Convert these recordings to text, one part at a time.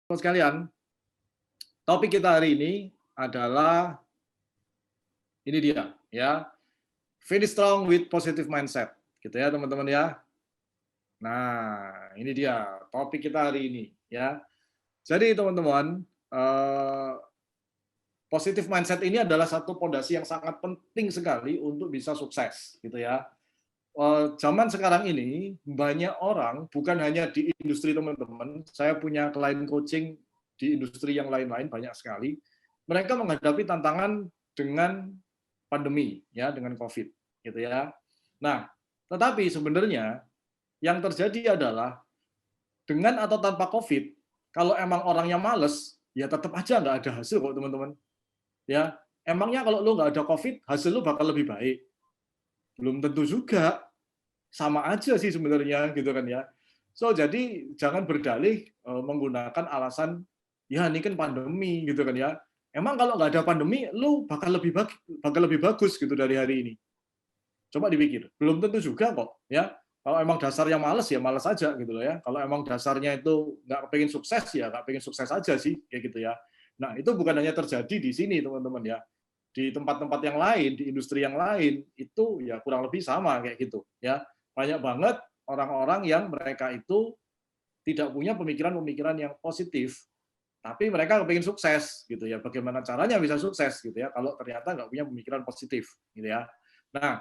Teman sekalian, topik kita hari ini adalah ini dia ya, finish strong with positive mindset, gitu ya teman-teman ya. Nah, ini dia topik kita hari ini ya. Jadi teman-teman, positive mindset ini adalah satu pondasi yang sangat penting sekali untuk bisa sukses, gitu ya. Zaman sekarang ini banyak orang, bukan hanya di industri teman-teman, saya punya klien coaching di industri yang lain-lain banyak sekali. Mereka menghadapi tantangan dengan pandemi, ya, dengan COVID, gitu ya. Nah, tetapi sebenarnya yang terjadi adalah dengan atau tanpa COVID, kalau emang orangnya males, ya tetap aja nggak ada hasil kok teman-teman. Ya, emangnya kalau lu nggak ada COVID, hasil lu bakal lebih baik? Belum tentu juga, sama aja sih sebenarnya gitu kan ya. So jadi jangan berdalih menggunakan alasan ya ini kan pandemi gitu kan ya. Emang kalau nggak ada pandemi lu bakal lebih bagus gitu dari hari ini. Coba dipikir, belum tentu juga kok ya. Kalau emang dasarnya males ya males aja gitu loh ya. Kalau emang dasarnya itu nggak pengen sukses ya nggak pengen sukses aja sih kayak gitu ya. Nah itu bukan hanya terjadi di sini teman-teman ya, di tempat-tempat yang lain, di industri yang lain itu ya kurang lebih sama kayak gitu ya. Banyak banget orang-orang yang mereka itu tidak punya pemikiran-pemikiran yang positif, tapi mereka kepingin sukses gitu ya. Bagaimana caranya bisa sukses gitu ya kalau ternyata nggak punya pemikiran positif gitu ya. Nah,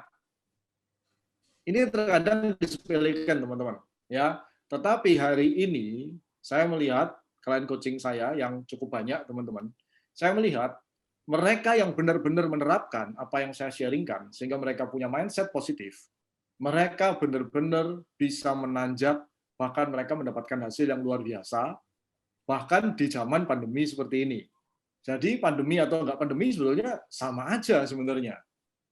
ini terkadang disepelekan teman-teman ya. Tetapi hari ini saya melihat klien coaching saya yang cukup banyak teman-teman. Saya melihat mereka yang benar-benar menerapkan apa yang saya sharingkan sehingga mereka punya mindset positif. Mereka benar-benar bisa menanjak, bahkan mereka mendapatkan hasil yang luar biasa bahkan di zaman pandemi seperti ini. Jadi pandemi atau enggak pandemi sebetulnya sama aja sebenarnya.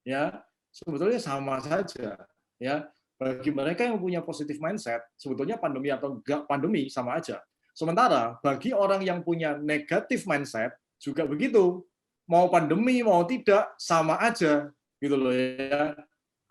Ya, sebetulnya sama saja ya. Bagi mereka yang punya positive mindset, sebetulnya pandemi atau enggak pandemi sama aja. Sementara bagi orang yang punya negative mindset juga begitu. Mau pandemi mau tidak sama aja gitu loh ya.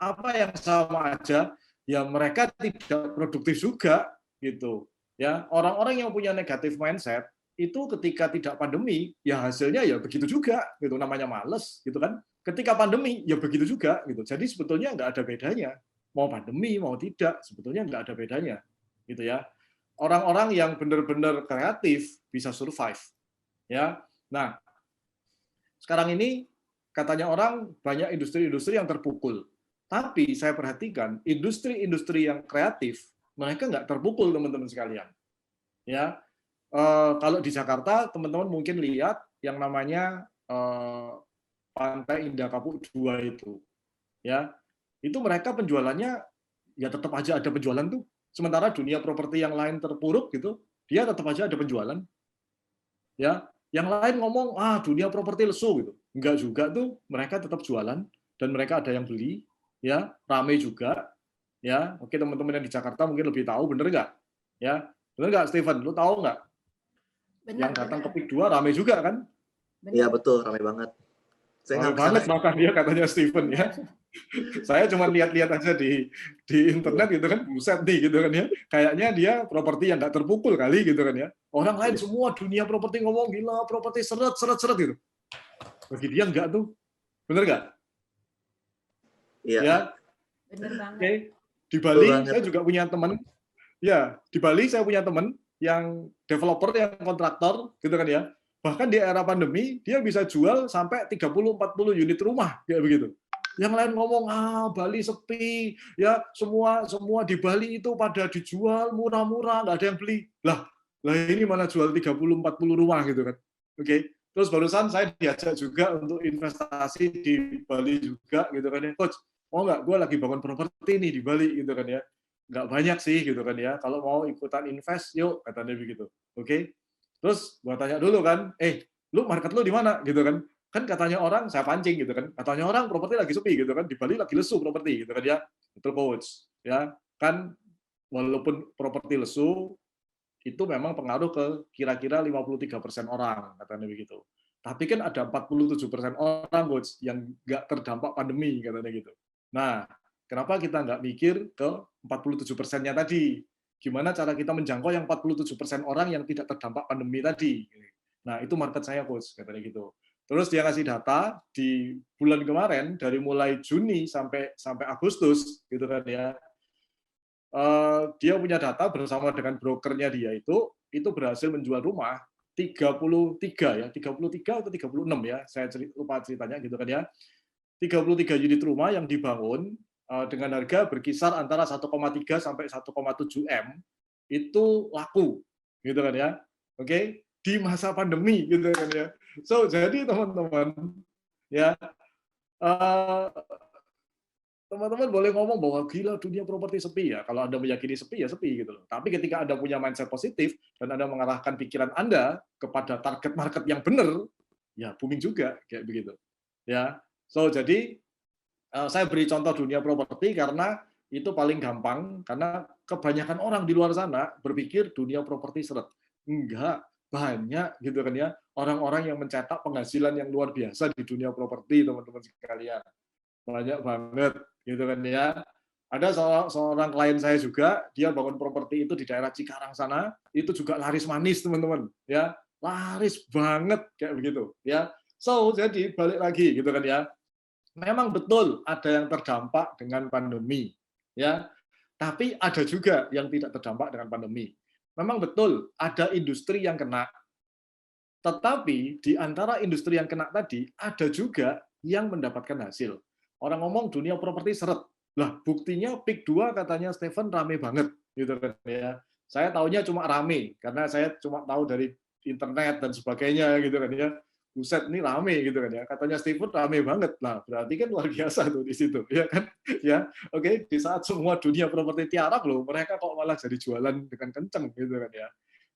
Apa yang sama aja? Ya mereka tidak produktif juga gitu. Ya, orang-orang yang punya negative mindset itu ketika tidak pandemi ya hasilnya ya begitu juga gitu, namanya males gitu kan. Ketika pandemi ya begitu juga gitu. Jadi sebetulnya nggak ada bedanya. Mau pandemi mau tidak sebetulnya nggak ada bedanya gitu ya. Orang-orang yang benar-benar kreatif bisa survive ya. Nah, sekarang ini katanya orang banyak industri-industri yang terpukul. Tapi saya perhatikan industri-industri yang kreatif mereka nggak terpukul teman-teman sekalian. Ya, kalau di Jakarta teman-teman mungkin lihat yang namanya Pantai Indah Kapuk 2 itu, ya itu mereka penjualannya ya tetap aja ada penjualan tuh. Sementara dunia properti yang lain terpuruk gitu, dia tetap aja ada penjualan. Ya, yang lain ngomong dunia properti lesu gitu, enggak juga tuh, mereka tetap jualan dan mereka ada yang beli, ya rame juga, ya. Oke teman-teman yang di Jakarta mungkin lebih tahu, bener nggak? Ya, bener nggak Steven? Lu tahu nggak? Yang Benar, datang ke benar, PIK 2 rame juga kan? Iya benar, betul, ramai banget. Saya Rame nggak ke sana. banget bahkan dia katanya Steven ya. benar. Saya cuma lihat-lihat aja di internet gitu kan, buset nih gitu kan ya. Kayaknya dia properti yang nggak terpukul kali gitu kan ya. Orang lain semua dunia properti ngomong gila, properti seret seret seret gitu. Bagi dia enggak tuh. Bener nggak? Iya, Ya, Benar banget. oke. Di betul Bali banget. saya juga punya teman. Ya, di Bali saya punya teman yang developer, yang kontraktor gitu kan ya. Bahkan di era pandemi dia bisa jual sampai 30-40 unit rumah kayak begitu. Yang lain ngomong Bali sepi, ya semua semua di Bali itu pada dijual murah-murah, nggak ada yang beli. Lah ini mana jual 30-40 rumah gitu kan. Oke. Terus barusan saya diajak juga untuk investasi di Bali juga gitu kan ya. Coach, mau nggak? Gue lagi bangun properti nih di Bali gitu kan ya. Nggak banyak sih gitu kan ya. Kalau mau ikutan invest, yuk katanya begitu. Oke. Terus gua tanya dulu kan, lu market lu di mana gitu kan? Kan katanya orang, saya pancing gitu kan. Katanya orang properti lagi sepi gitu kan, di Bali lagi lesu properti gitu kan ya. Betul coach, ya. Kan walaupun properti lesu itu memang pengaruh ke kira-kira 53% orang katanya begitu. Tapi kan ada 47% orang coach yang nggak terdampak pandemi katanya gitu. Nah, kenapa kita nggak mikir ke 47%-nya tadi? gimana cara kita menjangkau yang 47% orang yang tidak terdampak pandemi tadi. Nah, itu market saya, Coach, katanya gitu. Terus dia ngasih data di bulan kemarin dari mulai Juni sampai Agustus gitu kan ya. Dia punya data bersama dengan brokernya dia itu berhasil menjual rumah 33 ya, 33 atau 36 ya. Saya lupa ceritanya gitu kan ya. 33 unit rumah yang dibangun dengan harga berkisar antara 1,3 sampai 1,7 M itu laku gitu kan ya. Oke, di masa pandemi gitu kan ya. So, jadi teman-teman ya teman-teman boleh ngomong bahwa gila dunia properti sepi ya. Kalau Anda meyakini sepi ya sepi gitu loh. Tapi ketika Anda punya mindset positif dan Anda mengarahkan pikiran Anda kepada target market yang benar, ya booming juga kayak begitu. Ya. So, jadi saya beri contoh dunia properti karena itu paling gampang, karena kebanyakan orang di luar sana berpikir dunia properti seret. Enggak, banyak gitu kan ya, orang-orang yang mencetak penghasilan yang luar biasa di dunia properti, teman-teman sekalian. Banyak banget gitu kan ya. Ada seorang klien saya juga, dia bangun properti itu di daerah Cikarang sana, itu juga laris manis, teman-teman. Ya, laris banget kayak begitu ya. So, jadi balik lagi gitu kan ya. Memang betul ada yang terdampak dengan pandemi, ya. Tapi ada juga yang tidak terdampak dengan pandemi. Memang betul ada industri yang kena, tetapi di antara industri yang kena tadi ada juga yang mendapatkan hasil. Orang ngomong dunia properti seret. Lah, buktinya PIK 2 katanya Stephen rame banget gitu kan ya. Saya taunya cuma rame karena saya cuma tahu dari internet dan sebagainya gitu kan ya. Buset, ini rame gitu kan ya. Katanya Stephen rame banget. Nah, berarti kan luar biasa tuh di situ, ya kan? Ya, oke, di saat semua dunia properti tiarap loh, mereka kok malah jadi jualan dengan kenceng gitu kan ya.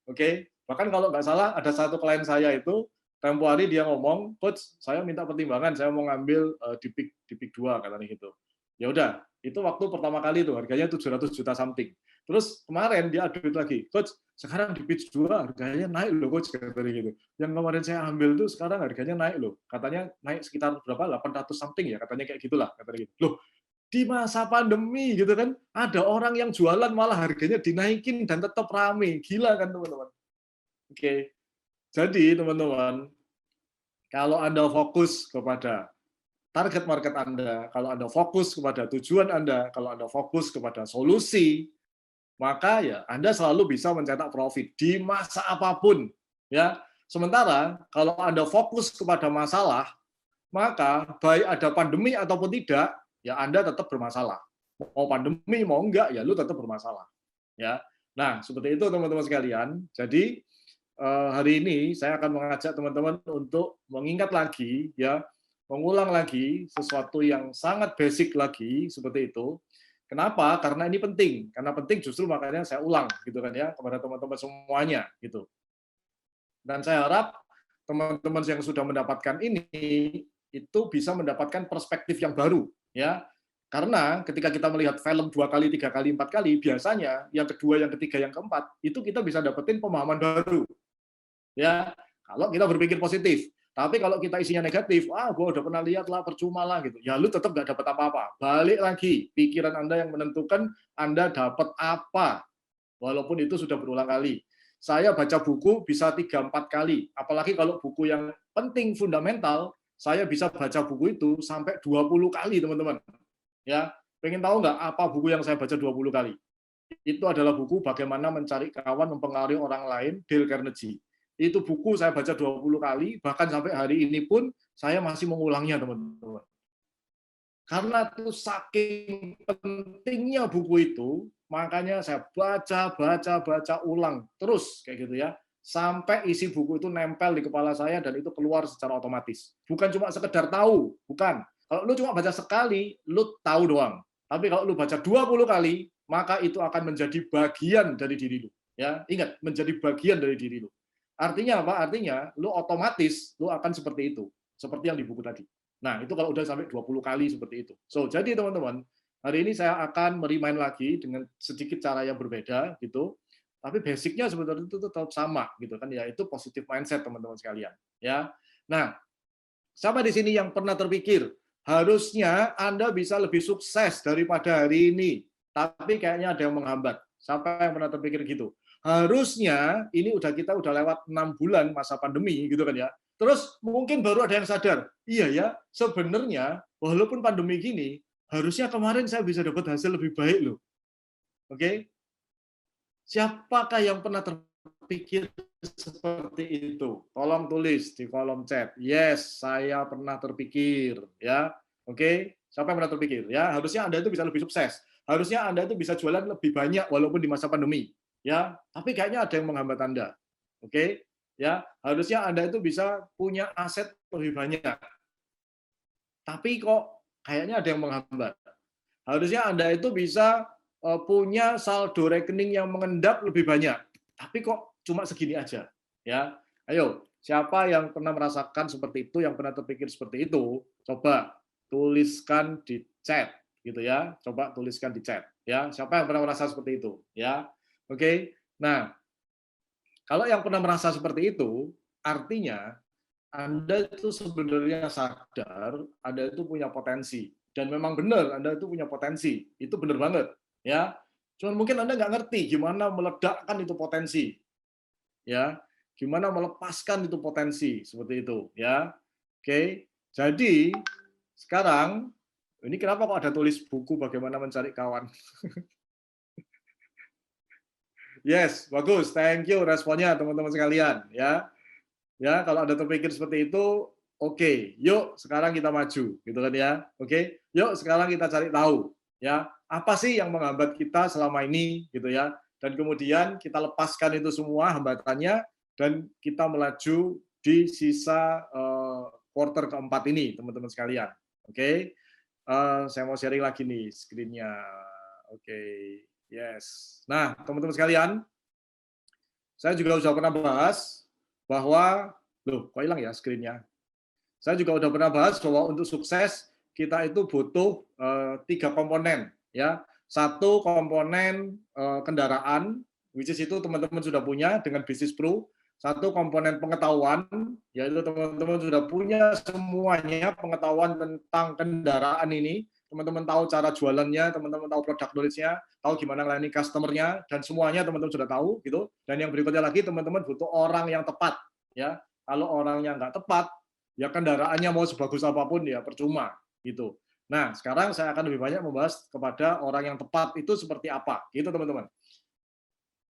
Oke, bahkan kalau nggak salah ada satu klien saya itu tempo hari dia ngomong, coach, saya minta pertimbangan, saya mau ngambil di PIK 2 katanya gitu. Ya udah, itu waktu pertama kali itu harganya 700 juta something. Terus kemarin dia update lagi, coach, sekarang di pitch 2 harganya naik loh coach katanya gitu. Yang kemarin saya ambil tuh sekarang harganya naik loh. Katanya naik sekitar berapa? 800 something ya, katanya kayak gitulah, katanya gitu. Loh, di masa pandemi gitu kan, ada orang yang jualan malah harganya dinaikin dan tetap rame. Gila kan teman-teman. Oke. Jadi teman-teman, kalau Anda fokus kepada target market Anda, kalau Anda fokus kepada tujuan Anda, kalau Anda fokus kepada solusi, maka ya Anda selalu bisa mencetak profit di masa apapun, ya. Sementara kalau Anda fokus kepada masalah, maka baik ada pandemi ataupun tidak, ya Anda tetap bermasalah. Mau pandemi mau enggak, ya lu tetap bermasalah, ya. Nah, seperti itu teman-teman sekalian. Jadi hari ini saya akan mengajak teman-teman untuk mengingat lagi, ya, mengulang lagi sesuatu yang sangat basic lagi seperti itu. Kenapa? Karena ini penting. Karena penting justru makanya saya ulang gitu kan ya kepada teman-teman semuanya gitu. Dan saya harap teman-teman yang sudah mendapatkan ini itu bisa mendapatkan perspektif yang baru ya. Karena ketika kita melihat film 2 kali, 3 kali, 4 kali, biasanya yang kedua, yang ketiga, yang keempat itu kita bisa dapetin pemahaman baru. Ya, kalau kita berpikir positif. Tapi kalau kita isinya negatif, gue udah pernah lihat lah, percuma lah gitu. Ya lu tetap nggak dapat apa-apa. Balik lagi, pikiran Anda yang menentukan Anda dapat apa. Walaupun itu sudah berulang kali. Saya baca buku bisa 3-4 kali. Apalagi kalau buku yang penting, fundamental, saya bisa baca buku itu sampai 20 kali, teman-teman. Ya, pengen tahu nggak apa buku yang saya baca 20 kali? Itu adalah buku Bagaimana Mencari Kawan Mempengaruhi Orang Lain, Dale Carnegie. Itu buku saya baca 20 kali, bahkan sampai hari ini pun saya masih mengulangnya, teman-teman. Karena itu saking pentingnya buku itu, makanya saya baca ulang terus kayak gitu ya, sampai isi buku itu nempel di kepala saya dan itu keluar secara otomatis. Bukan cuma sekedar tahu, bukan. Kalau lu cuma baca sekali, lu tahu doang. Tapi kalau lu baca 20 kali, maka itu akan menjadi bagian dari diri lu. Ya, ingat, menjadi bagian dari diri lu. Artinya apa? Artinya lu otomatis lu akan seperti itu, seperti yang di buku tadi. Nah, itu kalau udah sampai 20 kali seperti itu. So, jadi teman-teman, hari ini saya akan merimain lagi dengan sedikit cara yang berbeda gitu. Tapi basicnya sebenarnya itu tetap sama gitu kan, yaitu positive mindset teman-teman sekalian, ya. Nah, siapa di sini yang pernah terpikir harusnya Anda bisa lebih sukses daripada hari ini, tapi kayaknya ada yang menghambat. Siapa yang pernah terpikir gitu? Harusnya ini kita udah lewat 6 bulan masa pandemi gitu kan ya. Terus mungkin baru ada yang sadar, iya ya, sebenarnya walaupun pandemi gini, harusnya kemarin saya bisa dapat hasil lebih baik loh. Oke? Siapakah yang pernah terpikir seperti itu? Tolong tulis di kolom chat. Yes, saya pernah terpikir, ya. Oke, siapa yang pernah terpikir? Ya, harusnya Anda itu bisa lebih sukses. Harusnya Anda itu bisa jualan lebih banyak walaupun di masa pandemi, ya. Tapi kayaknya ada yang menghambat Anda. Oke, ya. Harusnya Anda itu bisa punya aset lebih banyak. Tapi kok kayaknya ada yang menghambat. Harusnya Anda itu bisa punya saldo rekening yang mengendap lebih banyak. Tapi kok cuma segini aja, ya. Ayo, siapa yang pernah merasakan seperti itu, yang pernah terpikir seperti itu, coba tuliskan di chat gitu ya. Coba tuliskan di chat ya. Siapa yang pernah merasa seperti itu, ya. Oke. Nah, kalau yang pernah merasa seperti itu, artinya Anda itu sebenarnya sadar Anda itu punya potensi. Dan memang benar Anda itu punya potensi. Itu benar banget. Ya. Cuman mungkin Anda nggak ngerti gimana meledakkan itu potensi. Ya. Gimana melepaskan itu potensi. Seperti itu. Ya. Oke. Jadi, sekarang, ini kenapa kok ada tulis buku bagaimana mencari kawan? Yes, bagus. Thank you responnya teman-teman sekalian. Ya. Ya, kalau ada terpikir seperti itu, oke, yuk sekarang kita maju, gitu kan ya. Oke, yuk sekarang kita cari tahu, ya, apa sih yang menghambat kita selama ini, gitu ya. Dan kemudian kita lepaskan itu semua hambatannya dan kita melaju di sisa quarter keempat ini, teman-teman sekalian. Oke, saya mau sharing lagi nih screen-nya. Oke, yes. Nah, teman-teman sekalian, saya juga sudah pernah bahas bahwa, loh, kok hilang ya screen-nya? Saya juga sudah pernah bahas bahwa untuk sukses kita itu butuh 3 komponen, ya. Satu komponen kendaraan, which is itu teman-teman sudah punya dengan Business Pro. Satu komponen pengetahuan, yaitu teman-teman sudah punya semuanya pengetahuan tentang kendaraan ini. Teman-teman tahu cara jualannya, teman-teman tahu produk knowledge-nya, tahu gimana melayani customer-nya, dan semuanya teman-teman sudah tahu, gitu. Dan yang berikutnya lagi, teman-teman butuh orang yang tepat, ya. Kalau orangnya nggak tepat, ya kendaraannya mau sebagus apapun ya percuma, gitu. Nah, sekarang saya akan lebih banyak membahas kepada orang yang tepat itu seperti apa, gitu teman-teman.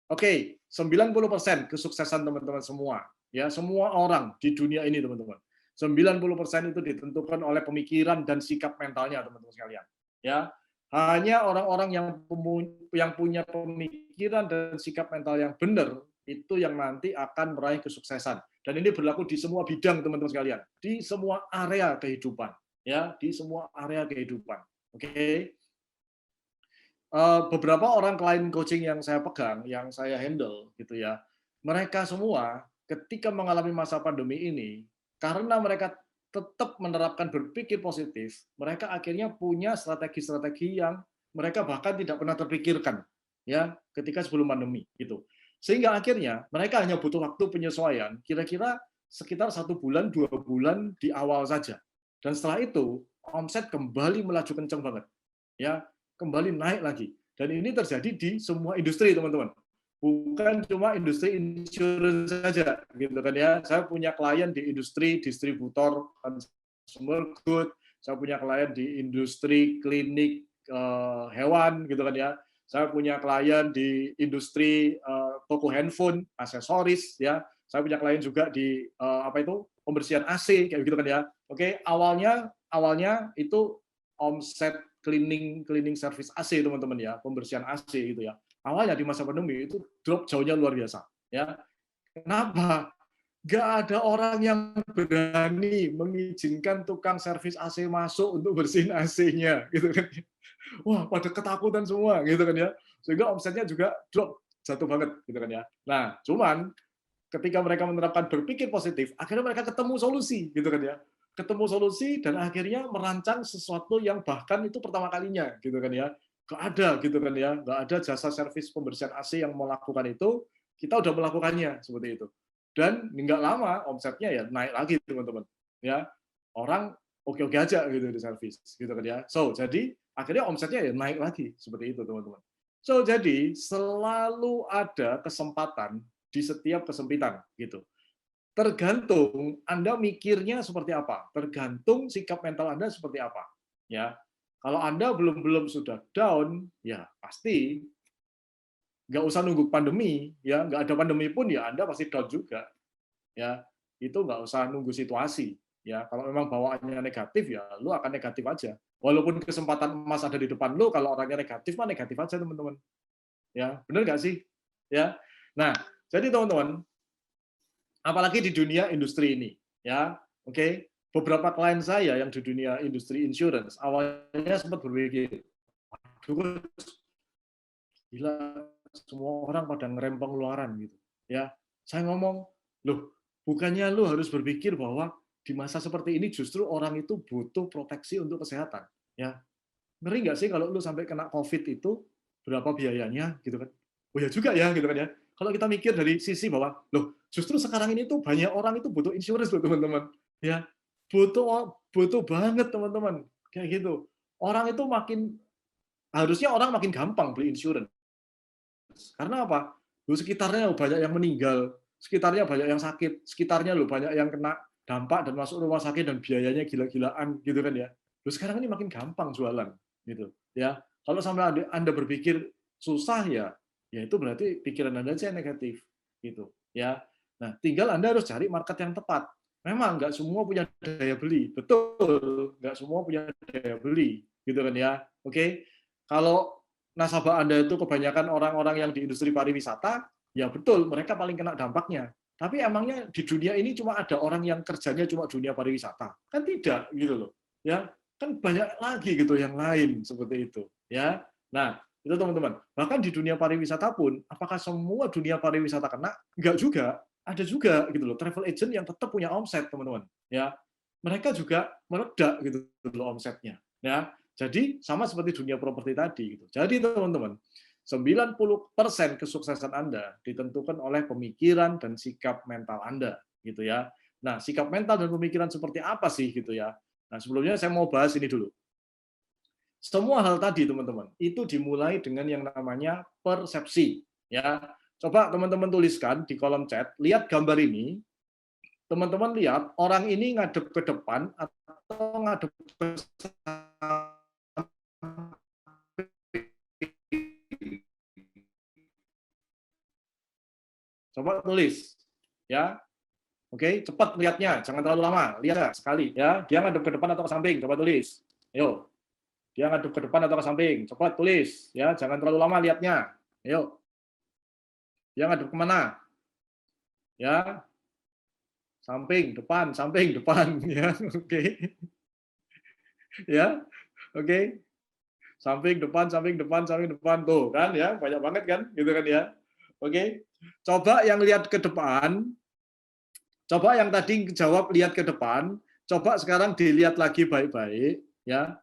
Oke, 90% kesuksesan teman-teman semua, ya semua orang di dunia ini teman-teman. 90% itu ditentukan oleh pemikiran dan sikap mentalnya teman-teman sekalian. Ya, hanya orang-orang yang punya pemikiran dan sikap mental yang benar itu yang nanti akan meraih kesuksesan. Dan ini berlaku di semua bidang teman-teman sekalian, di semua area kehidupan, ya, di semua area kehidupan. Oke. Beberapa orang klien coaching yang saya pegang, yang saya handle gitu ya, mereka semua ketika mengalami masa pandemi ini, karena mereka tetap menerapkan berpikir positif, mereka akhirnya punya strategi-strategi yang mereka bahkan tidak pernah terpikirkan ya ketika sebelum pandemi gitu. Sehingga akhirnya mereka hanya butuh waktu penyesuaian kira-kira sekitar 1 bulan 2 bulan di awal saja. Dan setelah itu omset kembali melaju kencang banget. Ya, kembali naik lagi. Dan ini terjadi di semua industri, teman-teman. Bukan cuma industri insurance saja, gitu kan ya. Saya punya klien di industri distributor consumer good, saya punya klien di industri klinik hewan, gitu kan ya. Saya punya klien di industri toko handphone, aksesoris, ya. Saya punya klien juga di apa itu pembersihan AC, kayak gitu kan ya. Oke, awalnya itu omset cleaning service AC teman-teman ya, pembersihan AC gitu ya. Awalnya di masa pandemi itu drop jauhnya luar biasa ya. Kenapa? Nggak ada orang yang berani mengizinkan tukang servis AC masuk untuk bersihin AC-nya gitu kan. Wah, pada ketakutan semua gitu kan ya. Sehingga omsetnya juga drop jatuh banget gitu kan ya. Nah, cuman ketika mereka menerapkan berpikir positif, akhirnya mereka ketemu solusi gitu kan ya. Ketemu solusi dan akhirnya merancang sesuatu yang bahkan itu pertama kalinya gitu kan ya. Nggak ada gitu kan ya, nggak ada jasa servis pembersihan AC yang melakukan itu, kita udah melakukannya seperti itu. Dan nggak lama omsetnya ya naik lagi teman-teman. Ya, orang oke-oke aja gitu di servis gitu kan ya. So, jadi akhirnya omsetnya ya naik lagi seperti itu teman-teman. So jadi selalu ada kesempatan di setiap kesempitan gitu. Tergantung Anda mikirnya seperti apa, tergantung sikap mental Anda seperti apa. Ya, kalau Anda belum sudah down, ya pasti nggak usah nunggu pandemi, ya nggak ada pandemi pun ya Anda pasti down juga. Ya, itu nggak usah nunggu situasi. Ya, kalau memang bawaannya negatif ya lu akan negatif aja. Walaupun kesempatan emas ada di depan lu, kalau orangnya negatif mah negatif aja teman-teman. Ya, benar nggak sih? Ya, nah jadi teman-teman, apalagi di dunia industri ini, ya, oke. Beberapa klien saya yang di dunia industri insurance awalnya sempat berpikir, "Aduh, gila, semua orang pada ngerem pengeluaran gitu." Ya, saya ngomong, "Loh, bukannya lu harus berpikir bahwa di masa seperti ini justru orang itu butuh proteksi untuk kesehatan." Ya, ngeri nggak sih kalau lu sampai kena COVID itu berapa biayanya gitu kan? Oh ya juga ya gitu kan ya. Kalau kita mikir dari sisi bahwa loh justru sekarang ini tuh banyak orang itu butuh insurance loh teman-teman. Ya, butuh butuh banget teman-teman. Kayak gitu. Orang itu harusnya orang makin gampang beli insurance. Karena apa? Loh, sekitarnya banyak yang meninggal, sekitarnya banyak yang sakit, sekitarnya loh banyak yang kena dampak dan masuk rumah sakit dan biayanya gila-gilaan gitu kan ya. Loh, sekarang ini makin gampang jualan gitu ya. Kalau sampai Anda berpikir susah ya, ya itu berarti pikiran Anda aja yang negatif gitu ya. Nah, tinggal Anda harus cari market yang tepat. Memang nggak semua punya daya beli, betul, nggak semua punya daya beli gitu kan ya. Oke, kalau nasabah Anda itu kebanyakan orang-orang yang di industri pariwisata, ya betul, mereka paling kena dampaknya. Tapi emangnya di dunia ini cuma ada orang yang kerjanya cuma dunia pariwisata? Kan tidak, gitu loh. Ya, kan banyak lagi gitu yang lain seperti itu, ya. Nah, itu teman-teman. Bahkan di dunia pariwisata pun, apakah semua dunia pariwisata kena? Enggak juga. Ada juga gitu loh, travel agent yang tetap punya omset, teman-teman. Ya, mereka juga meledak gitu loh omsetnya. Ya, jadi sama seperti dunia properti tadi gitu. Jadi teman-teman, 90% kesuksesan Anda ditentukan oleh pemikiran dan sikap mental Anda gitu ya. Nah, sikap mental dan pemikiran seperti apa sih gitu ya. Nah, sebelumnya saya mau bahas ini dulu. Semua hal tadi teman-teman, itu dimulai dengan yang namanya persepsi ya. Coba teman-teman tuliskan di kolom chat, lihat gambar ini, teman-teman lihat orang ini ngadep ke depan atau ngadep ke coba tulis, ya. Oke, cepat lihatnya, jangan terlalu lama. Lihat sekali, ya. Dia ngadep ke depan atau ke samping, coba tulis. Ayo. Dia ngadep ke depan atau ke samping, cepat tulis, ya. Jangan terlalu lama lihatnya. Ayo. Dia ngadep kemana? Ya, samping, depan, ya. Oke. Ya, oke. Samping, depan, samping, depan, samping, depan. Tuh, kan ya, banyak banget kan, gitu kan ya. Oke. Coba yang lihat ke depan, coba yang tadi jawab lihat ke depan, coba sekarang dilihat lagi baik-baik, ya.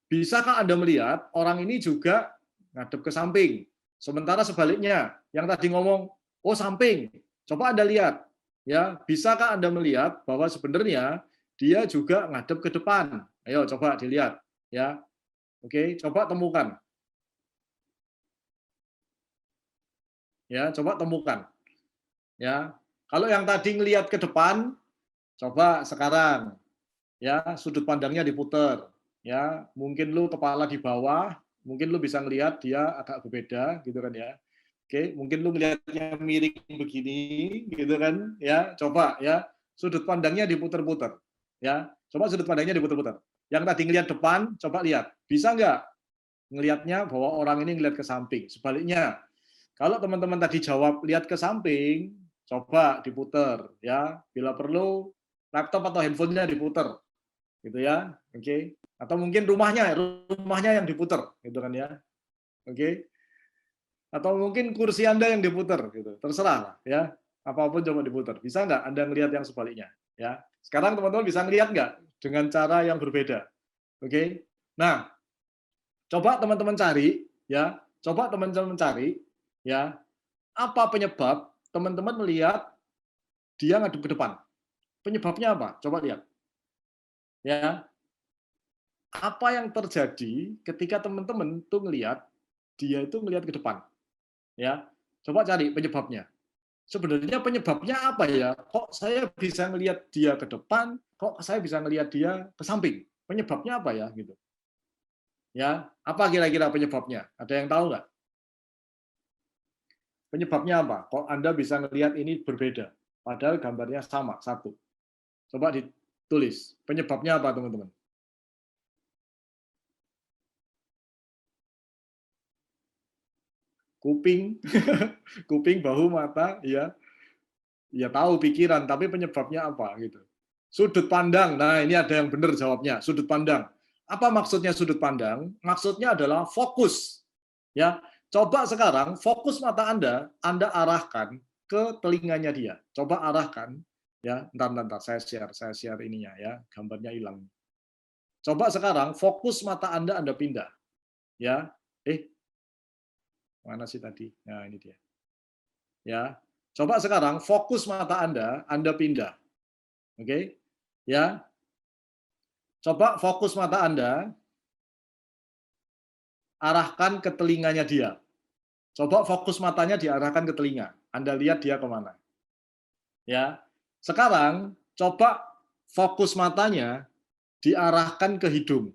Bisakah Anda melihat orang ini juga ngadep ke samping? Sementara sebaliknya, yang tadi ngomong, oh samping, coba Anda lihat, ya. Bisakah Anda melihat bahwa sebenarnya dia juga ngadep ke depan? Ayo coba dilihat, ya. Oke, coba temukan, ya. Coba temukan, ya. Kalau yang tadi ngelihat ke depan, coba sekarang ya sudut pandangnya diputer ya, mungkin lu kepala di bawah, mungkin lu bisa ngelihat dia agak berbeda gitu kan ya. Oke, mungkin lu ngelihatnya miring begini gitu kan ya, coba ya sudut pandangnya diputer-puter ya, coba sudut pandangnya diputer-puter. Yang tadi ngelihat depan coba lihat, bisa nggak ngelihatnya bahwa orang ini ngelihat ke samping, sebaliknya kalau teman-teman tadi jawab lihat ke samping, coba diputer ya, bila perlu laptop atau handphonenya diputer gitu ya, oke. Atau mungkin rumahnya yang diputer, gitu kan ya, oke. Atau mungkin kursi Anda yang diputer, gitu. Terserah lah, ya. Apapun coba diputer. Bisa nggak Anda ngelihat yang sebaliknya, ya? Sekarang teman-teman bisa ngelihat nggak dengan cara yang berbeda, oke? Nah, coba teman-teman cari, ya. Coba teman-teman cari, ya. Apa penyebab teman-teman melihat dia ngadep ke depan? Penyebabnya apa? Coba lihat, ya. Apa yang terjadi ketika teman-teman tuh ngelihat dia itu melihat ke depan. Ya, coba cari penyebabnya. Sebenarnya penyebabnya apa ya? Kok saya bisa melihat dia ke depan, kok saya bisa melihat dia ke samping? Penyebabnya apa ya gitu. Ya, apa kira-kira penyebabnya? Ada yang tahu nggak? Penyebabnya apa? Kok Anda bisa melihat ini berbeda? Padahal gambarnya sama, satu. Coba ditulis. Penyebabnya apa, teman-teman? Kuping, kuping, bahu, mata, ya, ya tahu pikiran, tapi penyebabnya apa gitu. Sudut pandang. Nah, ini ada yang benar jawabnya. Sudut pandang. Apa maksudnya sudut pandang? Maksudnya adalah fokus. Ya, coba sekarang fokus mata Anda arahkan ke telinganya dia. Coba arahkan, ya. Entar, saya share ininya ya, gambarnya hilang. Coba sekarang fokus mata Anda pindah, ya. Mana sih tadi? Nah, ini dia. Ya. Coba sekarang fokus mata Anda pindah. Oke? Ya. Coba fokus mata Anda arahkan ke telinganya dia. Coba fokus matanya diarahkan ke telinga. Anda lihat dia kemana. Ya. Sekarang coba fokus matanya diarahkan ke hidung.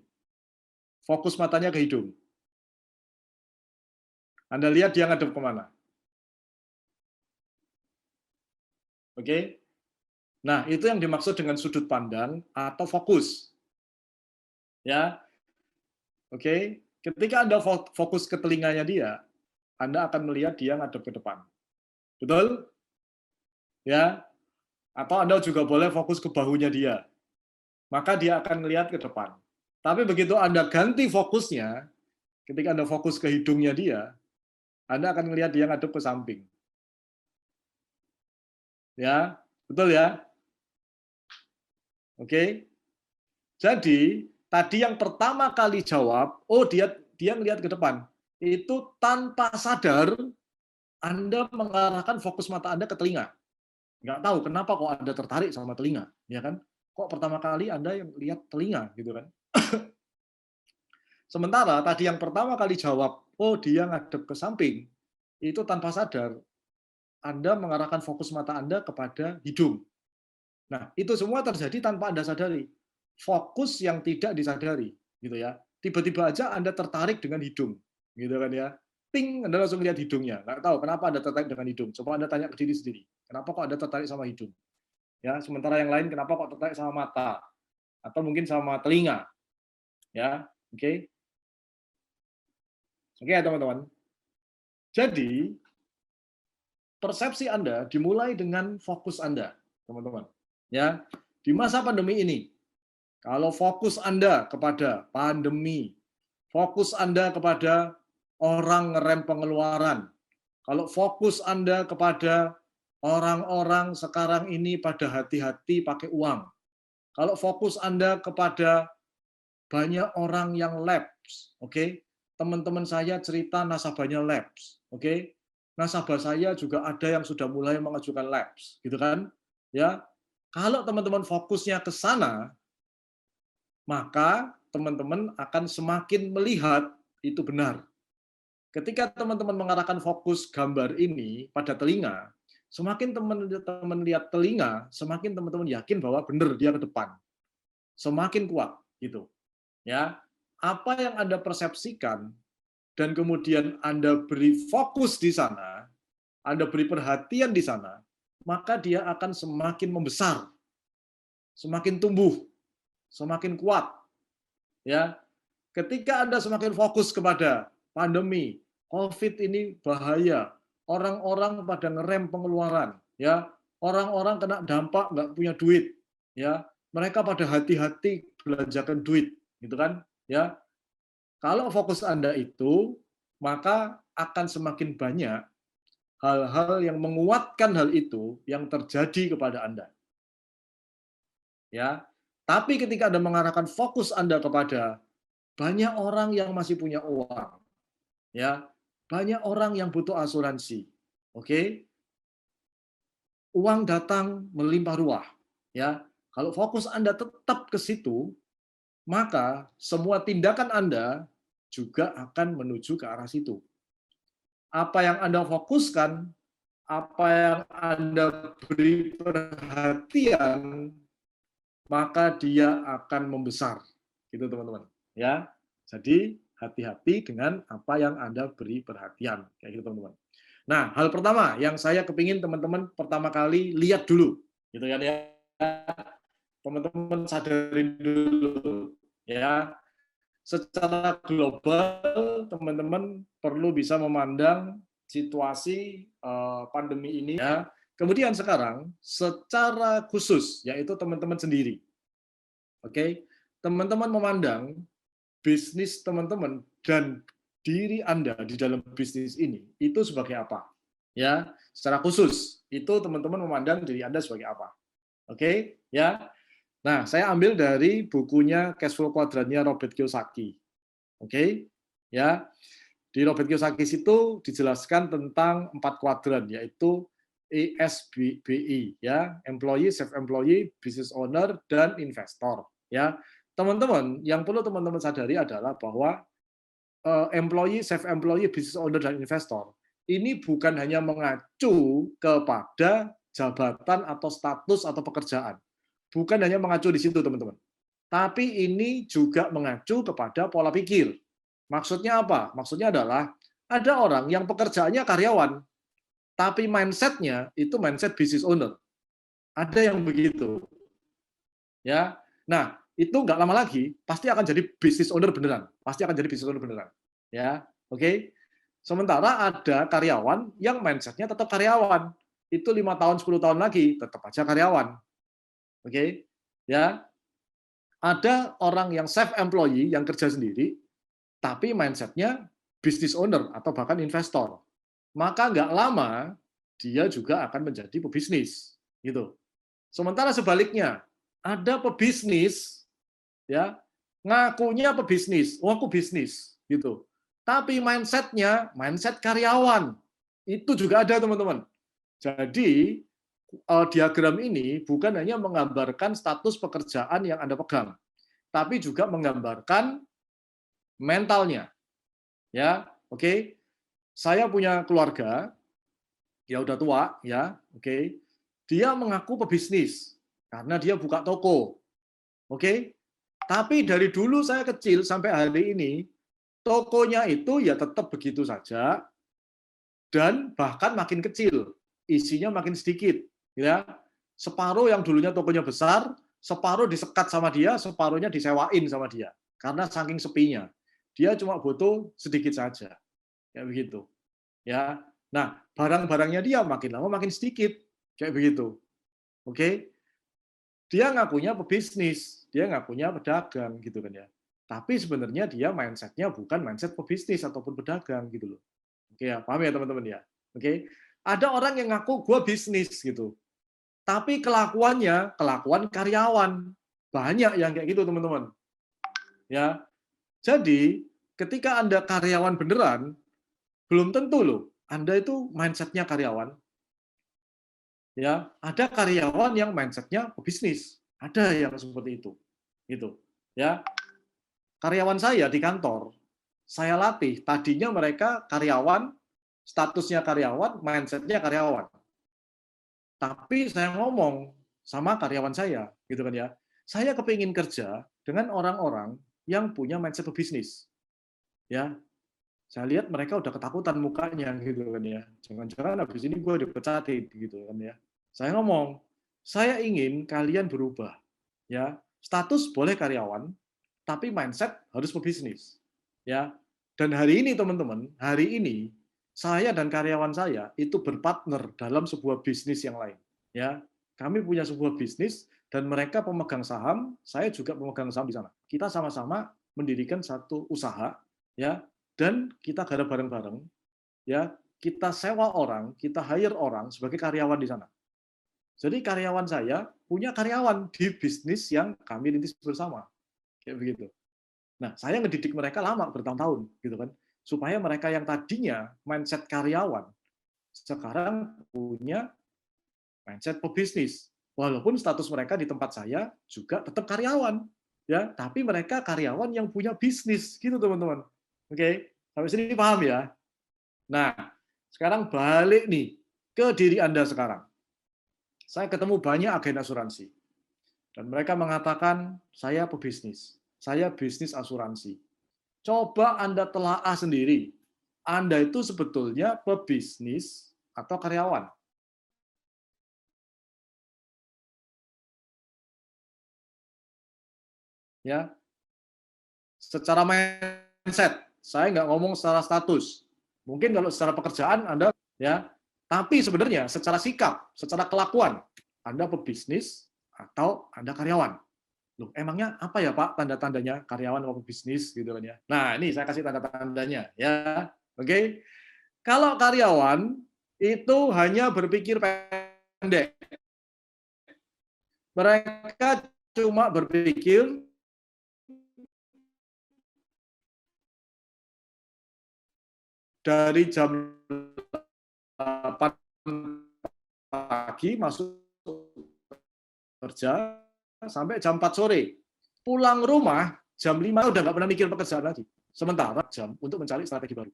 Fokus matanya ke hidung. Anda lihat dia ngadep kemana. Oke? Nah, itu yang dimaksud dengan sudut pandang atau fokus. Ya. Oke? Ketika Anda fokus ke telinganya dia, Anda akan melihat dia ngadep ke depan. Betul? Ya. Atau Anda juga boleh fokus ke bahunya dia. Maka dia akan melihat ke depan. Tapi begitu Anda ganti fokusnya, ketika Anda fokus ke hidungnya dia, Anda akan melihat dia ngadep ke samping. Ya, betul ya? Oke. Jadi, tadi yang pertama kali jawab, oh dia melihat ke depan. Itu tanpa sadar Anda mengarahkan fokus mata Anda ke telinga. Nggak tahu kenapa kok Anda tertarik sama telinga, ya kan? Kok pertama kali Anda yang lihat telinga gitu kan? Sementara tadi yang pertama kali jawab, oh dia ngadep ke samping, itu tanpa sadar Anda mengarahkan fokus mata Anda kepada hidung. Nah, itu semua terjadi tanpa Anda sadari. Fokus yang tidak disadari, gitu ya. Tiba-tiba aja Anda tertarik dengan hidung, gitu kan ya. Ting, Anda langsung lihat hidungnya. Nggak tahu kenapa Anda tertarik dengan hidung. Coba Anda tanya ke diri sendiri. Kenapa kok Anda tertarik sama hidung? Ya, sementara yang lain kenapa kok tertarik sama mata? Atau mungkin sama telinga. Ya, oke. Oke ya, teman-teman. Jadi, persepsi Anda dimulai dengan fokus Anda, teman-teman. Ya, di masa pandemi ini, kalau fokus Anda kepada pandemi, fokus Anda kepada orang ngerem pengeluaran, kalau fokus Anda kepada orang-orang sekarang ini pada hati-hati pakai uang, kalau fokus Anda kepada banyak orang yang lapse, oke? Teman-teman saya cerita nasabahnya lapse, oke? Nasabah saya juga ada yang sudah mulai mengajukan lapse, gitu kan? Ya, kalau teman-teman fokusnya ke sana, maka teman-teman akan semakin melihat itu benar. Ketika teman-teman mengarahkan fokus gambar ini pada telinga, semakin teman-teman lihat telinga, semakin teman-teman yakin bahwa benar dia ke depan. Semakin kuat gitu. Ya. Apa yang Anda persepsikan dan kemudian Anda beri fokus di sana, Anda beri perhatian di sana, maka dia akan semakin membesar, semakin tumbuh, semakin kuat. Ya, ketika Anda semakin fokus kepada pandemi, COVID ini bahaya, orang-orang pada ngerem pengeluaran, ya, orang-orang kena dampak nggak punya duit, ya, mereka pada hati-hati belanjakan duit, gitu kan, ya. Kalau fokus Anda itu, maka akan semakin banyak hal-hal yang menguatkan hal itu yang terjadi kepada Anda. Ya, tapi ketika Anda mengarahkan fokus Anda kepada banyak orang yang masih punya uang, ya, banyak orang yang butuh asuransi, oke? Uang datang melimpah ruah, ya. Kalau fokus Anda tetap ke situ, maka semua tindakan Anda juga akan menuju ke arah situ. apa yang Anda fokuskan, apa yang Anda beri perhatian, maka dia akan membesar. Gitu teman-teman. Ya. Jadi hati-hati dengan apa yang Anda beri perhatian. Kayak gitu teman-teman. Nah, hal pertama yang saya kepingin teman-teman pertama kali lihat dulu. Gitu kan ya. Teman-teman sadarin dulu. Ya. Secara global, teman-teman perlu bisa memandang situasi pandemi ini ya. Kemudian sekarang secara khusus yaitu teman-teman sendiri. Oke, teman-teman memandang bisnis teman-teman dan diri Anda di dalam bisnis ini itu sebagai apa? Ya, secara khusus itu teman-teman memandang diri Anda sebagai apa? Oke, ya. Nah, saya ambil dari bukunya Cash Flow Quadrant-nya Robert Kiyosaki. Oke, ya. Di Robert Kiyosaki itu dijelaskan tentang 4 kuadran, yaitu ESBI, ya, employee, self-employee, business owner, dan investor. Ya, teman-teman, yang perlu teman-teman sadari adalah bahwa employee, self-employee, business owner, dan investor ini bukan hanya mengacu kepada jabatan atau status atau pekerjaan. Bukan hanya mengacu di situ, teman-teman. Tapi ini juga mengacu kepada pola pikir. Maksudnya apa? Maksudnya adalah ada orang yang pekerjaannya karyawan, tapi mindset-nya itu mindset business owner. Ada yang begitu. Ya. Nah, itu nggak lama lagi pasti akan jadi business owner beneran. Pasti akan jadi business owner beneran. Ya, oke. Sementara ada karyawan yang mindset-nya tetap karyawan. Itu 5 tahun, 10 tahun lagi tetap aja karyawan. Oke. Ya. Ada orang yang self-employee, yang kerja sendiri, tapi mindset-nya business owner atau bahkan investor. Maka nggak lama dia juga akan menjadi pebisnis. Gitu. Sementara sebaliknya, ada pebisnis, ya, ngakunya pebisnis, oh aku bisnis, gitu. Tapi mindset-nya, mindset karyawan. Itu juga ada, teman-teman. Jadi, diagram ini bukan hanya menggambarkan status pekerjaan yang Anda pegang, tapi juga menggambarkan mentalnya. Ya, oke. Saya punya keluarga, ya udah tua, ya, oke. Dia mengaku pebisnis karena dia buka toko. Oke. Tapi dari dulu saya kecil sampai hari ini, tokonya itu ya tetap begitu saja dan bahkan makin kecil, isinya makin sedikit, ya. Separuh yang dulunya tokonya besar, separuh disekat sama dia, separuhnya disewain sama dia karena saking sepinya. Dia cuma butuh sedikit saja. Kayak begitu. Ya. Nah, barang-barangnya dia makin lama makin sedikit. Kayak begitu. Oke. Dia ngakunya pebisnis, dia ngakunya pedagang gitu kan ya. Tapi sebenarnya dia mindset-nya bukan mindset pebisnis ataupun pedagang gitu loh. Oke ya, paham ya teman-teman ya? Oke. Ada orang yang ngaku gua bisnis gitu. Tapi kelakuannya kelakuan karyawan. Banyak yang kayak gitu teman-teman. Ya. Jadi, ketika Anda karyawan beneran, belum tentu loh Anda itu mindset-nya karyawan. Ya, ada karyawan yang mindset-nya pebisnis. Ada yang seperti itu. Gitu. Ya. Karyawan saya di kantor, saya latih, tadinya mereka karyawan, statusnya karyawan, mindset-nya karyawan. Tapi saya ngomong sama karyawan saya, gitu kan ya. Saya kepingin kerja dengan orang-orang yang punya mindset pebisnis. Ya, saya lihat mereka udah ketakutan mukanya gitu kan ya. Jangan-jangan habis ini gue dipecatin gitu kan ya. Saya ngomong, saya ingin kalian berubah. Ya, status boleh karyawan, tapi mindset harus pebisnis. Ya. Dan hari ini teman-teman, hari ini saya dan karyawan saya itu berpartner dalam sebuah bisnis yang lain. Ya, kami punya sebuah bisnis dan mereka pemegang saham, saya juga pemegang saham di sana. Kita sama-sama mendirikan satu usaha, ya, dan kita garap bareng-bareng, ya, kita sewa orang, kita hire orang sebagai karyawan di sana. Jadi karyawan saya punya karyawan di bisnis yang kami rintis bersama, kayak begitu. Nah, saya ngedidik mereka lama, bertahun-tahun, gitu kan, supaya mereka yang tadinya mindset karyawan, sekarang punya mindset pebisnis. Walaupun status mereka di tempat saya juga tetap karyawan, ya, tapi mereka karyawan yang punya bisnis, gitu teman-teman. Oke, sampai sini paham ya? Nah, Sekarang balik nih ke diri Anda sekarang. Saya ketemu banyak agen asuransi. Dan mereka mengatakan, saya pebisnis. Saya bisnis asuransi. Coba Anda telaah sendiri. Anda itu sebetulnya pebisnis atau karyawan. Ya, secara mindset, saya nggak ngomong secara status. Mungkin kalau secara pekerjaan Anda, ya, tapi sebenarnya secara sikap, secara kelakuan, Anda pebisnis atau Anda karyawan. Loh, emangnya apa ya Pak tanda-tandanya karyawan atau pebisnis gitu kan ya? Nah, ini saya kasih tanda-tandanya ya. Oke. Kalau karyawan itu hanya berpikir pendek. Mereka cuma berpikir dari jam 8 pagi masuk kerja sampai jam 4 sore. Pulang rumah jam 5 udah nggak pernah mikir pekerjaan lagi. Sementara jam untuk mencari strategi baru.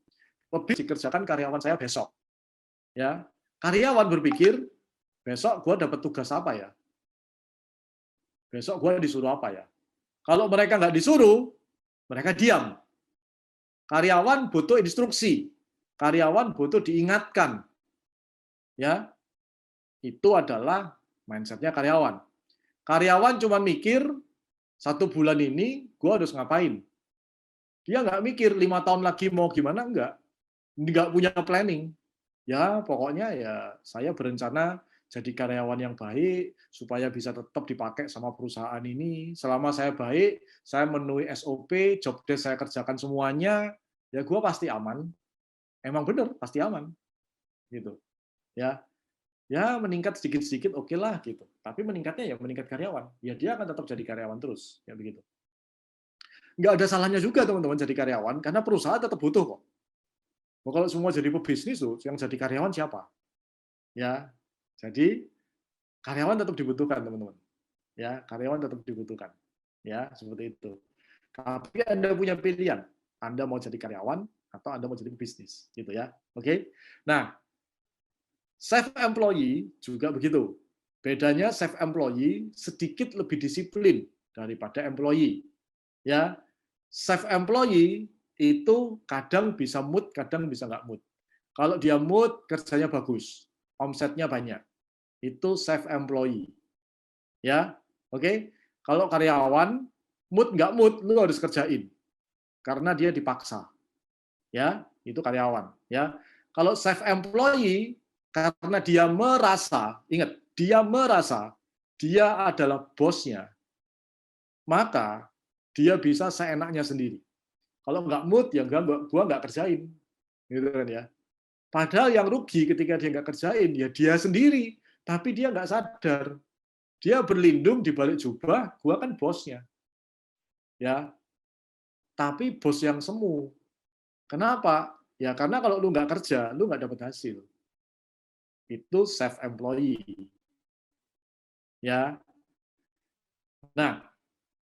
Lebih dikerjakan karyawan saya besok. Ya, karyawan berpikir besok gue dapat tugas apa ya? Besok gue disuruh apa ya? Kalau mereka nggak disuruh, mereka diam. Karyawan butuh instruksi. Karyawan butuh diingatkan. Ya, itu adalah mindsetnya karyawan. Karyawan cuma mikir 1 bulan ini gue harus ngapain. Dia nggak mikir 5 tahun lagi mau gimana, nggak punya planning. Ya pokoknya ya saya berencana jadi karyawan yang baik supaya bisa tetap dipakai sama perusahaan ini. Selama saya baik, saya memenuhi SOP, job desk saya kerjakan semuanya, ya gue pasti aman. Emang bener pasti aman, gitu. Ya, ya meningkat sedikit-sedikit oke lah gitu. Tapi meningkatnya ya meningkat karyawan. Ya dia akan tetap jadi karyawan terus, ya begitu. Nggak ada salahnya juga teman-teman jadi karyawan karena perusahaan tetap butuh kok. Kalau semua jadi pebisnis tuh, yang jadi karyawan siapa? Ya, jadi karyawan tetap dibutuhkan teman-teman. Ya, karyawan tetap dibutuhkan. Ya, seperti itu. Tapi Anda punya pilihan. Anda mau jadi karyawan atau Anda mau jadi pebisnis, gitu ya. Oke. Nah, self employee juga begitu. Bedanya self employee sedikit lebih disiplin daripada employee. Ya, self employee itu kadang bisa mood, kadang bisa nggak mood. Kalau dia mood, kerjanya bagus, omsetnya banyak. Itu self employee. Ya, oke. Kalau karyawan mood nggak mood, lu harus kerjain karena dia dipaksa. Ya, itu karyawan. Ya, kalau self employee karena dia merasa, ingat, dia merasa dia adalah bosnya, maka dia bisa seenaknya sendiri. Kalau nggak mood, ya gua nggak kerjain, gitu kan ya. Padahal yang rugi ketika dia nggak kerjain, ya dia sendiri, tapi dia nggak sadar. Dia berlindung di balik jubah, gua kan bosnya, ya. Tapi bos yang semu. Kenapa? Ya karena kalau lu nggak kerja, lu nggak dapat hasil. Itu self employee, ya. Nah,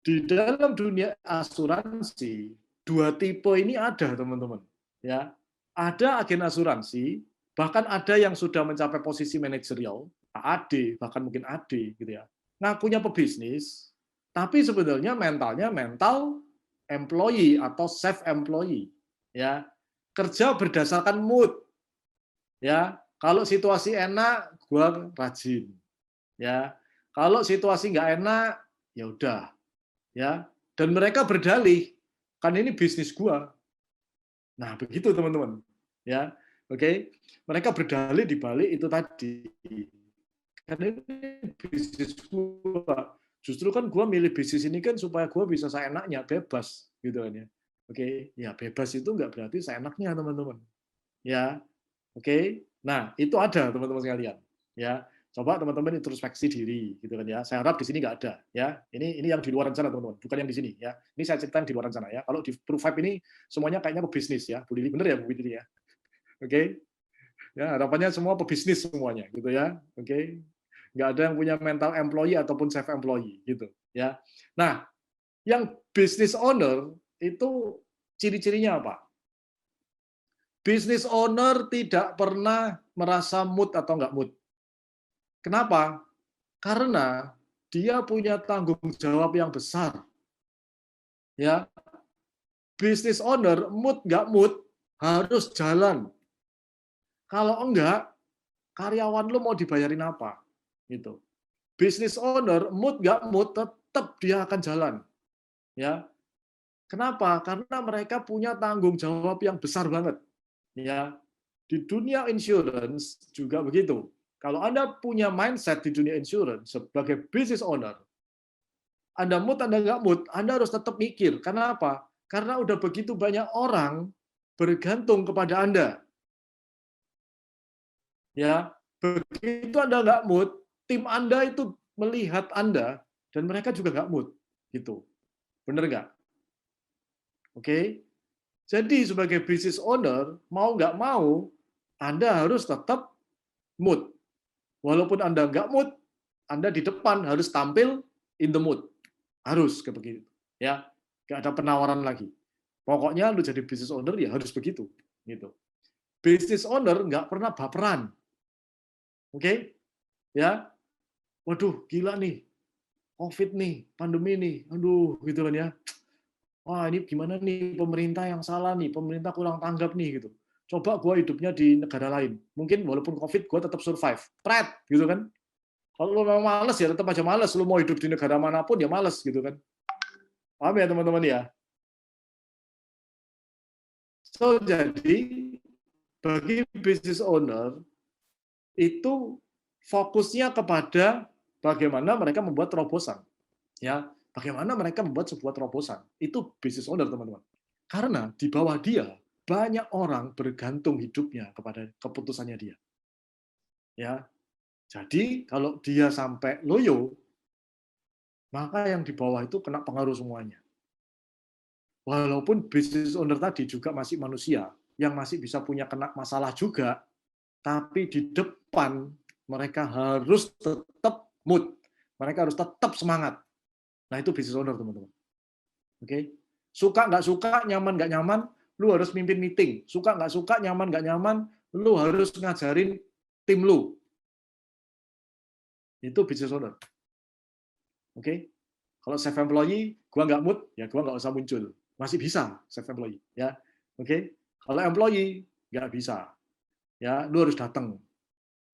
di dalam dunia asuransi, 2 tipe ini ada, teman-teman. Ya, ada agen asuransi, bahkan ada yang sudah mencapai posisi manajerial, AD, bahkan mungkin AD, gitu ya. Ngakunya pebisnis, tapi sebenarnya mentalnya mental employee atau self employee. Ya, kerja berdasarkan mood. Ya, kalau situasi enak, gua rajin. Ya, kalau situasi nggak enak, ya udah. Ya, dan mereka berdalih, kan ini bisnis gua. Nah, begitu teman-teman. Ya, oke. Mereka berdalih di balik itu tadi. Karena ini bisnis gua. Justru kan gua milih bisnis ini kan supaya gua bisa seenaknya, bebas gitu kan ya. Oke, ya bebas itu nggak berarti seenaknya teman-teman. Ya, oke. Nah, itu ada teman-teman sekalian. Ya, coba teman-teman introspeksi diri gitu kan ya. Saya harap di sini nggak ada ya. Ini yang di luar sana teman-teman, bukan yang di sini ya. Ini saya ceritain di luar sana ya. Kalau di Provide ini semuanya kayaknya pebisnis ya. Bu Lili bener ya Bu Lili ya. Oke. Ya, harapannya semua pebisnis semuanya gitu ya. Oke. Nggak ada yang punya mental employee ataupun self employee gitu ya. Nah, yang business owner itu ciri-cirinya apa? Business owner tidak pernah merasa mood atau nggak mood. Kenapa? Karena dia punya tanggung jawab yang besar. Ya, business owner mood nggak mood harus jalan. Kalau enggak, karyawan lo mau dibayarin apa? Gitu. Business owner mood nggak mood tetap dia akan jalan. Ya, kenapa? Karena mereka punya tanggung jawab yang besar banget. Ya, di dunia insurance juga begitu. Kalau Anda punya mindset di dunia insurance sebagai business owner, Anda mood, Anda nggak mood, Anda harus tetap mikir. Karena apa? Karena udah begitu banyak orang bergantung kepada Anda. Ya, begitu Anda nggak mood, tim Anda itu melihat Anda dan mereka juga nggak mood. Gitu. Bener nggak? Oke? Jadi sebagai business owner, mau nggak mau, Anda harus tetap mood. Walaupun Anda nggak mood, Anda di depan harus tampil in the mood. Harus kayak begitu. Ya, nggak ada penawaran lagi. Pokoknya lu jadi business owner ya harus begitu. Gitu. Business owner nggak pernah baperan. Oke? Ya. Waduh, gila nih. COVID nih, pandemi nih. Aduh, gitu kan ya. Wah, ini gimana nih pemerintah yang salah nih, pemerintah kurang tanggap nih gitu. Coba gue hidupnya di negara lain. Mungkin walaupun COVID, gue tetap survive. Pret, gitu kan. Kalau lu memang males ya tetap aja males. Lu mau hidup di negara manapun ya males gitu kan. Paham ya teman-teman ya? So, jadi bagi business owner itu fokusnya kepada bagaimana mereka membuat terobosan. Ya, bagaimana mereka membuat sebuah terobosan. Itu business owner, teman-teman. Karena di bawah dia banyak orang bergantung hidupnya kepada keputusannya dia. Ya. Jadi kalau dia sampai loyo, maka yang di bawah itu kena pengaruh semuanya. Walaupun business owner tadi juga masih manusia, yang masih bisa punya kena masalah juga, tapi di depan mereka harus tetap mood. Mereka harus tetap semangat. Nah, itu business owner, teman-teman. Oke? Suka nggak suka, nyaman nggak nyaman, lu harus mimpin meeting. Suka nggak suka, nyaman nggak nyaman, lu harus ngajarin tim lu. Itu business owner. Oke? Kalau self employee, gua nggak mood, ya gua nggak usah muncul. Masih bisa self employee, ya. Oke? Kalau employee nggak bisa. Ya, lu harus datang.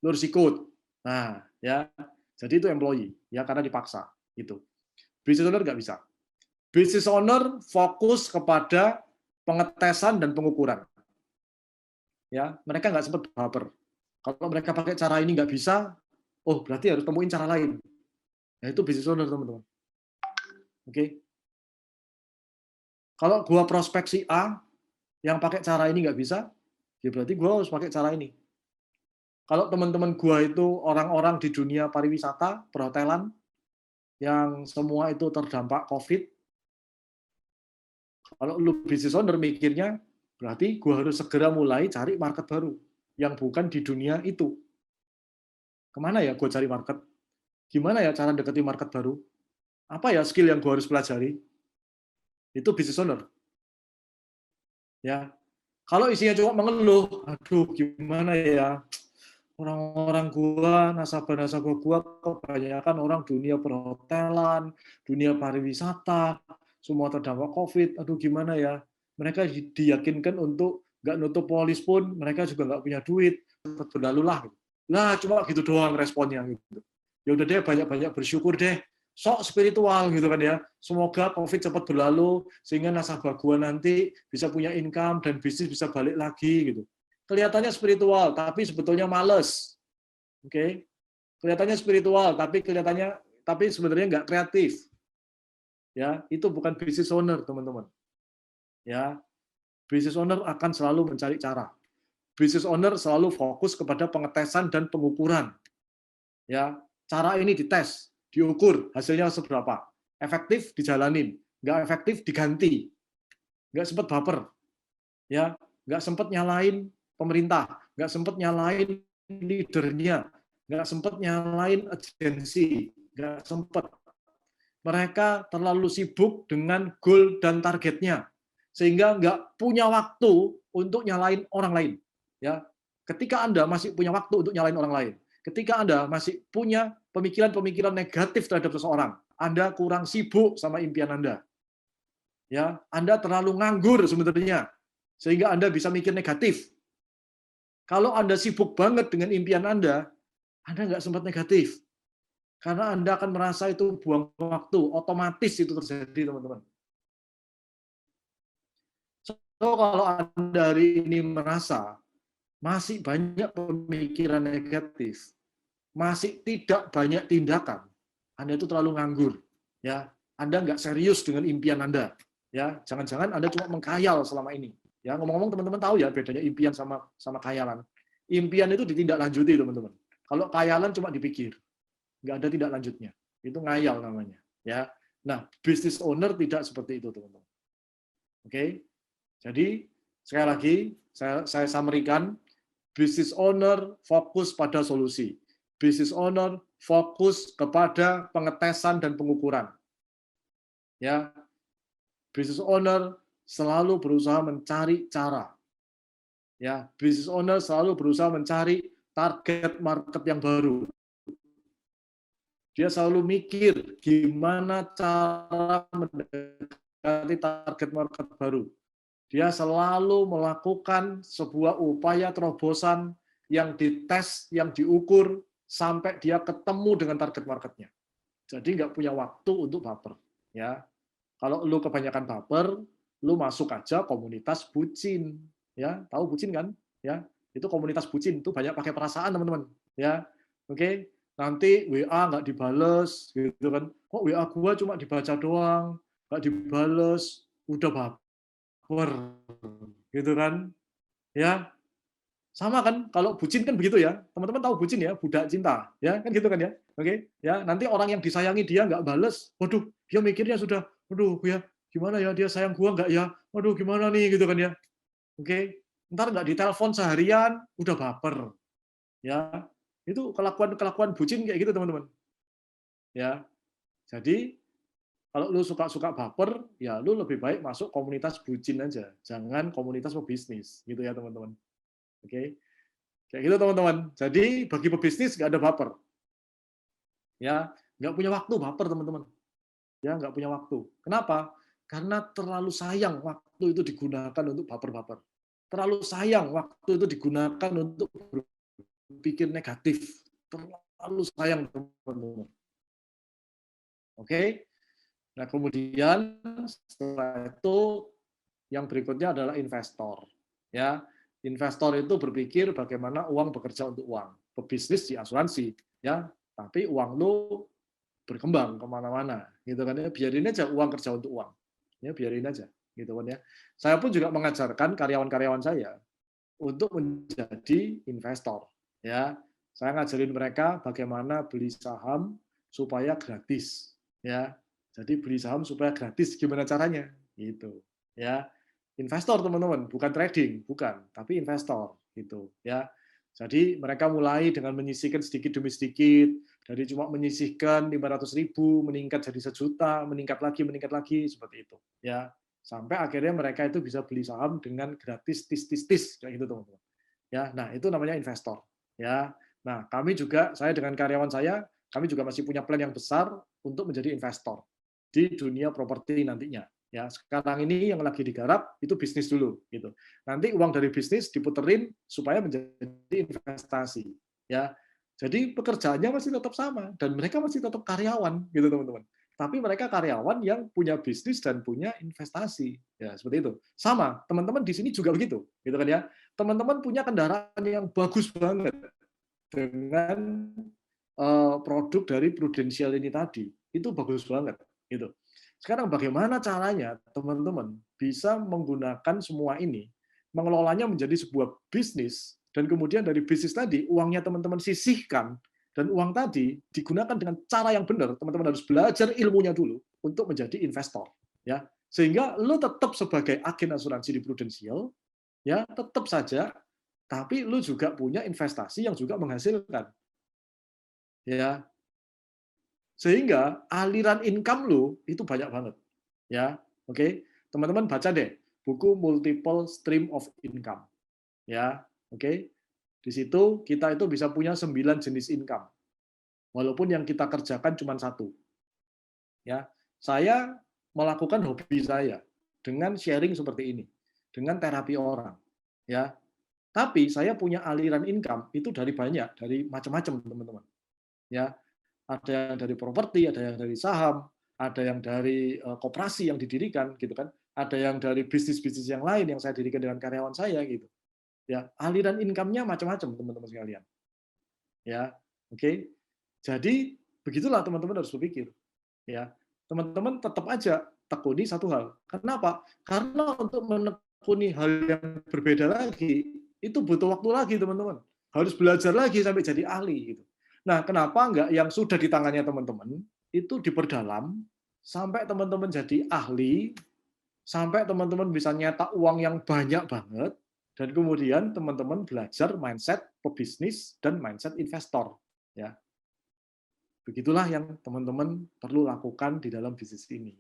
Lu harus ikut. Nah, ya. Jadi itu employee, ya karena dipaksa, gitu. Business owner nggak bisa. Business owner fokus kepada pengetesan dan pengukuran. Ya, mereka nggak sempat baper. Kalau mereka pakai cara ini nggak bisa, oh berarti harus temuin cara lain. Nah, itu business owner, teman-teman. Oke. Kalau gua prospek si A yang pakai cara ini nggak bisa, ya berarti gua harus pakai cara ini. Kalau teman-teman gua itu orang-orang di dunia pariwisata, perhotelan, yang semua itu terdampak COVID, kalau lu business owner mikirnya, berarti gua harus segera mulai cari market baru yang bukan di dunia itu. Kemana ya gua cari market? Gimana ya cara deketin market baru? Apa ya skill yang gua harus pelajari? Itu business owner. Ya, kalau isinya cuma mengeluh, aduh gimana ya, orang-orang gua, nasabah-nasabah gua kebanyakan orang dunia perhotelan, dunia pariwisata, semua terdampak COVID, aduh gimana ya, mereka diyakinkan untuk nggak nutup polis pun, mereka juga nggak punya duit, berlalu lah. Nah, cuma gitu doang responnya. Gitu. Ya udah deh, banyak-banyak bersyukur deh, sok spiritual gitu kan ya. Semoga COVID cepat berlalu sehingga nasabah gua nanti bisa punya income dan bisnis bisa balik lagi gitu. Kelihatannya spiritual tapi sebetulnya males. Oke. Kelihatannya spiritual tapi sebenarnya nggak kreatif. Ya, itu bukan business owner, teman-teman. Ya. Business owner akan selalu mencari cara. Business owner selalu fokus kepada pengetesan dan pengukuran. Ya, cara ini dites, diukur hasilnya seberapa, efektif dijalanin, nggak efektif diganti, nggak sempat baper, ya, nggak sempat nyalain pemerintah, nggak sempat nyalain leadernya, nggak sempat nyalain agensi, nggak sempat. Mereka terlalu sibuk dengan goal dan targetnya. sehingga nggak punya waktu untuk nyalain orang lain. Ya, ketika Anda masih punya waktu untuk nyalain orang lain, ketika Anda masih punya pemikiran-pemikiran negatif terhadap seseorang, Anda kurang sibuk sama impian Anda. Ya, Anda terlalu nganggur sebenarnya, sehingga Anda bisa mikir negatif. Kalau Anda sibuk banget dengan impian Anda nggak sempat negatif. Karena Anda akan merasa itu buang waktu, otomatis itu terjadi, teman-teman. So, kalau Anda hari ini merasa masih banyak pemikiran negatif, masih tidak banyak tindakan, Anda itu terlalu nganggur. Ya, Anda nggak serius dengan impian Anda. Ya, jangan-jangan Anda cuma mengkhayal selama ini. Ya, ngomong-ngomong teman-teman tahu ya bedanya impian sama khayalan. Impian itu ditindaklanjuti, teman-teman. Kalau khayalan cuma dipikir, nggak ada tindak lanjutnya. Itu ngayal namanya. Ya, nah business owner tidak seperti itu, teman-teman. Oke, jadi sekali lagi saya summary-kan, business owner fokus pada solusi. Business owner fokus kepada pengetesan dan pengukuran. Ya, business owner selalu berusaha mencari cara. Ya, business owner selalu berusaha mencari target market yang baru. Dia selalu mikir gimana cara mendekati target market baru. Dia selalu melakukan sebuah upaya terobosan yang dites, yang diukur, sampai dia ketemu dengan target marketnya. Jadi nggak punya waktu untuk baper. Ya, kalau lu kebanyakan baper, lu masuk aja komunitas bucin. Ya, tahu bucin kan? Ya, itu komunitas bucin itu banyak pakai perasaan, teman-teman. Ya, oke. Nanti WA nggak dibales, gitu kan? Kok WA gua cuma dibaca doang, nggak dibales, udah baper, gitu kan? Ya, sama kan? Kalau bucin kan begitu ya, teman-teman tahu bucin ya, budak cinta, ya kan gitu kan ya? Oke, ya nanti orang yang disayangi dia nggak bales, waduh, dia mikirnya sudah, waduh ya gimana ya dia sayang gua nggak ya? Waduh gimana nih gitu kan ya? Oke, ntar nggak ditelepon seharian, udah baper, ya itu kelakuan bucin kayak gitu, teman-teman. Ya, jadi kalau lu suka baper, ya lu lebih baik masuk komunitas bucin aja, jangan komunitas pebisnis, gitu ya teman-teman. Oke, kayak gitu teman-teman. Jadi bagi pebisnis nggak ada baper, ya nggak punya waktu baper, teman-teman. Ya nggak punya waktu. Kenapa? Karena terlalu sayang waktu itu digunakan untuk baper-baper. Terlalu sayang waktu itu digunakan untuk berpikir negatif. Terlalu sayang, teman-teman. Oke. Nah, kemudian setelah itu yang berikutnya adalah investor. Ya, investor itu berpikir bagaimana uang bekerja untuk uang. Pebisnis di asuransi, ya, tapi uang lu berkembang kemana-mana, gitu kan ya. Biarin aja uang kerja untuk uang, ya biarin aja, gitu kan ya. Saya pun juga mengajarkan karyawan-karyawan saya untuk menjadi investor, ya. Saya ngajarin mereka bagaimana beli saham supaya gratis, ya. Jadi beli saham supaya gratis gimana caranya? Gitu, ya. Investor, teman-teman, bukan trading, bukan, tapi investor, gitu, ya. Jadi mereka mulai dengan menyisihkan sedikit demi sedikit, dari cuma menyisihkan 500.000 meningkat jadi 1 juta, meningkat lagi seperti itu, ya. Sampai akhirnya mereka itu bisa beli saham dengan gratis tis kayak gitu, teman-teman. Ya, nah itu namanya investor, ya. Nah, saya dengan karyawan saya, kami juga masih punya plan yang besar untuk menjadi investor di dunia properti nantinya. Ya, sekarang ini yang lagi digarap itu bisnis dulu, gitu. Nanti uang dari bisnis diputerin supaya menjadi investasi, ya. Jadi pekerjaannya masih tetap sama dan mereka masih tetap karyawan, gitu teman-teman. Tapi mereka karyawan yang punya bisnis dan punya investasi, ya seperti itu. Sama, teman-teman di sini juga begitu, gitu kan ya. Teman-teman punya kendaraan yang bagus banget dengan produk dari Prudential ini tadi, itu bagus banget, gitu. Sekarang bagaimana caranya teman-teman bisa menggunakan semua ini, mengelolanya menjadi sebuah bisnis, dan kemudian dari bisnis tadi uangnya teman-teman sisihkan, dan uang tadi digunakan dengan cara yang benar. Teman-teman harus belajar ilmunya dulu untuk menjadi investor, ya. Sehingga lu tetap sebagai agen asuransi di Prudential, ya tetap saja, tapi lu juga punya investasi yang juga menghasilkan, ya. Sehingga aliran income lu itu banyak banget, ya. Oke, teman-teman baca deh buku Multiple Stream of Income. Ya, oke. Di situ kita itu bisa punya 9 jenis income. Walaupun yang kita kerjakan cuma satu. Ya, saya melakukan hobi saya dengan sharing seperti ini, dengan terapi orang. Ya, tapi saya punya aliran income itu dari banyak, dari macam-macam teman-teman. Ya, ada yang dari properti, ada yang dari saham, ada yang dari koperasi yang didirikan, gitu kan. Ada yang dari bisnis-bisnis yang lain yang saya dirikan dengan karyawan saya, gitu. Ya, aliran income-nya macam-macam teman-teman sekalian. Ya, oke. Jadi begitulah teman-teman harus berpikir. Ya, teman-teman tetap aja tekuni satu hal. Kenapa? Karena untuk menekuni hal yang berbeda lagi itu butuh waktu lagi teman-teman. Harus belajar lagi sampai jadi ahli gitu. Nah, kenapa enggak yang sudah di tangannya teman-teman itu diperdalam sampai teman-teman jadi ahli, sampai teman-teman bisa nyetak uang yang banyak banget, dan kemudian teman-teman belajar mindset pebisnis dan mindset investor. Ya, begitulah yang teman-teman perlu lakukan di dalam bisnis ini.